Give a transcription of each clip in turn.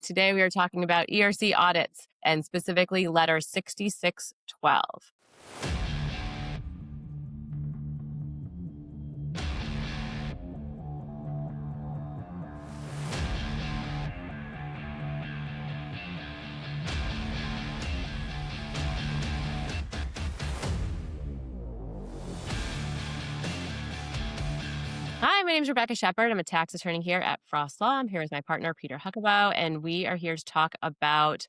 Today we are talking about ERC audits and specifically letter 6612. Hi, my name is Rebecca Sheppard. I'm a tax attorney here at Frost Law. I'm here with my partner, Peter Haukebo, and we are here to talk about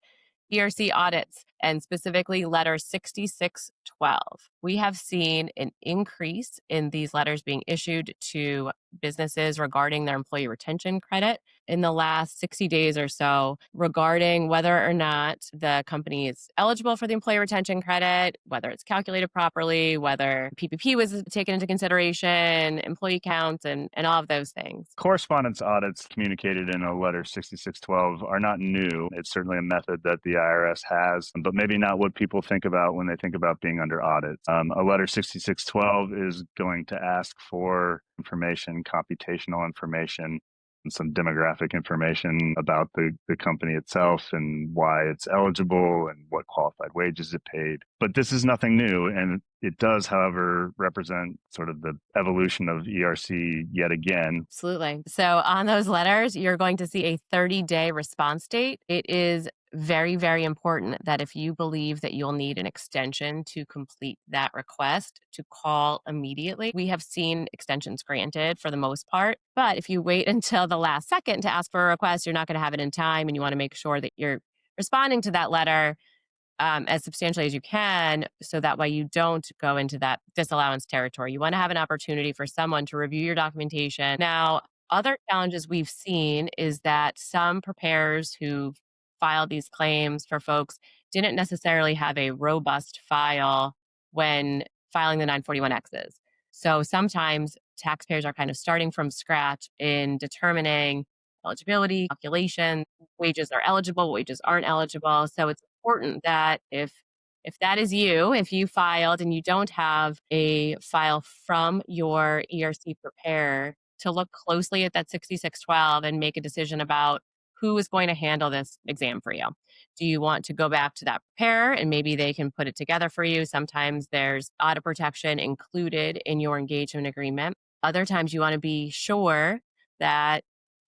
ERC audits and specifically letter 6612. We have seen an increase in these letters being issued to businesses regarding their employee retention credit in the last 60 days or so, regarding whether or not the company is eligible for the employee retention credit, whether it's calculated properly, whether PPP was taken into consideration, employee counts, and all of those things. Correspondence audits communicated in a letter 6612 are not new. It's certainly a method that the IRS has, but maybe not what people think about when they think about being under audit. A letter 6612 is going to ask for information, computational information, and some demographic information about the company itself and why it's eligible and what qualified wages it paid. But this is nothing new, and it does, however, represent sort of the evolution of ERC yet again. Absolutely. So on those letters, you're going to see a 30-day response date. It is very, very important that if you believe that you'll need an extension to complete that request, to call immediately. We have seen extensions granted for the most part, but if you wait until the last second to ask for a request, you're not going to have it in time, and you want to make sure that you're responding to that letter as substantially as you can, so that way you don't go into that disallowance territory. You want to have an opportunity for someone to review your documentation. Now, other challenges we've seen is that some preparers who filed these claims for folks didn't necessarily have a robust file when filing the 941Xs. So sometimes taxpayers are kind of starting from scratch in determining eligibility, calculation, wages are eligible, wages aren't eligible. So it's important that if that is you, if you filed and you don't have a file from your ERC preparer, to look closely at that 6612 and make a decision about who is going to handle this exam for you. Do you want to go back to that preparer and maybe they can put it together for you? Sometimes there's audit protection included in your engagement agreement. Other times you want to be sure that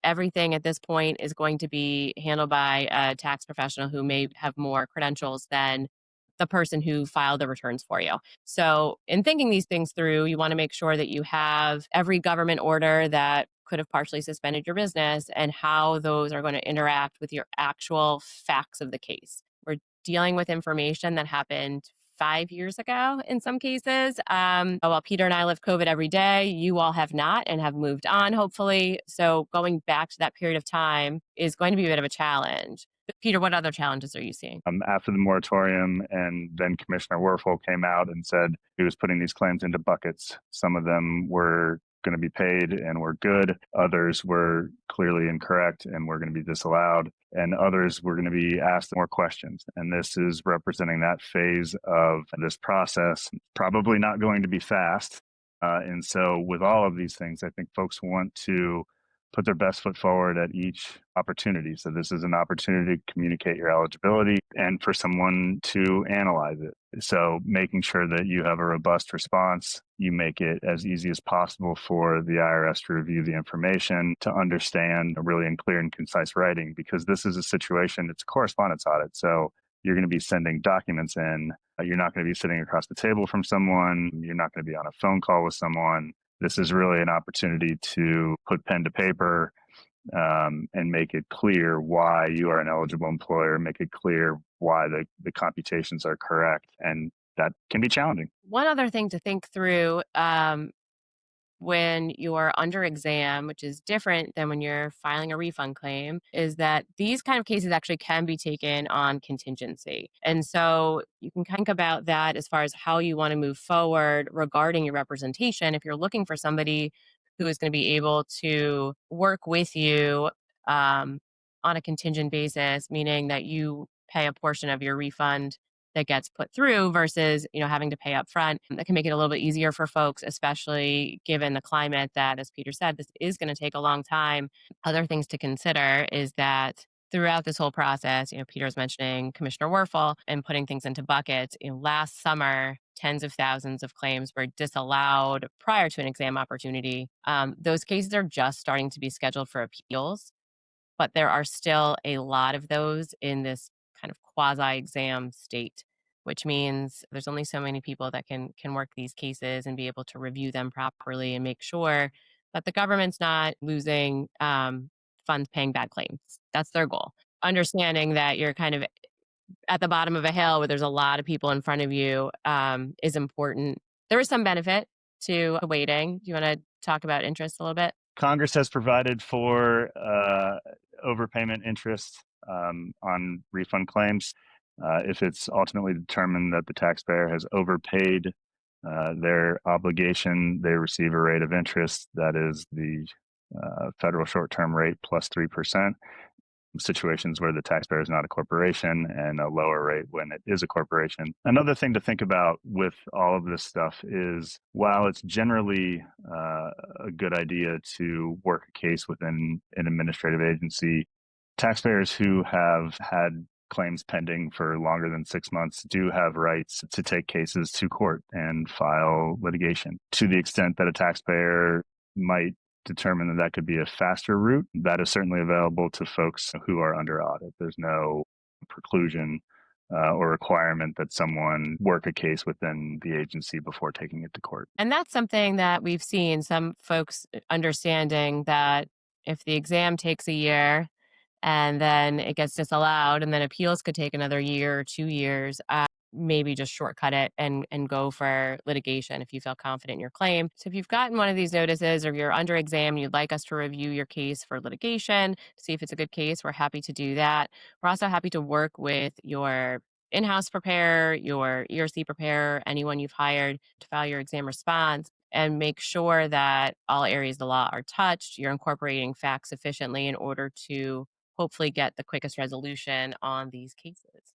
everything at this point is going to be handled by a tax professional who may have more credentials than the person who filed the returns for you. So in thinking these things through, you want to make sure that you have every government order that could have partially suspended your business and how those are going to interact with your actual facts of the case. We're dealing with information that happened 5 years ago in some cases. While Peter and I live COVID every day, you all have not and have moved on, hopefully. So going back to that period of time is going to be a bit of a challenge. But Peter, what other challenges are you seeing? After the moratorium, and then Commissioner Werfel came out and said he was putting these claims into buckets. Some of them were going to be paid and were good. Others were clearly incorrect and were going to be disallowed. And others were going to be asked more questions. And this is representing that phase of this process. Probably not going to be fast. And so with all of these things, I think folks want to put their best foot forward at each opportunity. So this is an opportunity to communicate your eligibility and for someone to analyze it. So making sure that you have a robust response, you make it as easy as possible for the IRS to review the information, to understand really in clear and concise writing, because this is a situation, it's a correspondence audit. So you're going to be sending documents in. You're not going to be sitting across the table from someone. You're not going to be on a phone call with someone. This is really an opportunity to put pen to paper and make it clear why you are an eligible employer, make it clear why the computations are correct. And that can be challenging. One other thing to think through when you're under exam, which is different than when you're filing a refund claim, is that these kind of cases actually can be taken on contingency. And so you can think about that as far as how you want to move forward regarding your representation. If you're looking for somebody who is going to be able to work with you on a contingent basis, meaning that you pay a portion of your refund that gets put through versus, having to pay up front. That can make it a little bit easier for folks, especially given the climate that, as Peter said, this is going to take a long time. Other things to consider is that throughout this whole process, Peter's mentioning Commissioner Werfel and putting things into buckets. Last summer, tens of thousands of claims were disallowed prior to an exam opportunity. Those cases are just starting to be scheduled for appeals, but there are still a lot of those in this kind of quasi-exam state, which means there's only so many people that can work these cases and be able to review them properly and make sure that the government's not losing funds paying bad claims. That's their goal. Understanding that you're kind of at the bottom of a hill where there's a lot of people in front of you is important. There is some benefit to waiting. Do you want to talk about interest a little bit? Congress has provided for overpayment interest on refund claims. If it's ultimately determined that the taxpayer has overpaid their obligation, they receive a rate of interest that is the federal short-term rate plus 3%. Situations where the taxpayer is not a corporation, and a lower rate when it is a corporation. Another thing to think about with all of this stuff is while it's generally a good idea to work a case within an administrative agency, taxpayers who have had claims pending for longer than 6 months do have rights to take cases to court and file litigation. To the extent that a taxpayer might determine that that could be a faster route, that is certainly available to folks who are under audit. There's no preclusion or requirement that someone work a case within the agency before taking it to court. And that's something that we've seen some folks understanding that if the exam takes a year and then it gets disallowed and then appeals could take another year or 2 years, maybe just shortcut it and go for litigation if you feel confident in your claim. So if you've gotten one of these notices or you're under exam and you'd like us to review your case for litigation to see if it's a good case, we're happy to do that. We're also happy to work with your in-house preparer, your ERC preparer, anyone you've hired to file your exam response, and make sure that all areas of the law are touched. You're incorporating facts sufficiently in order to hopefully get the quickest resolution on these cases.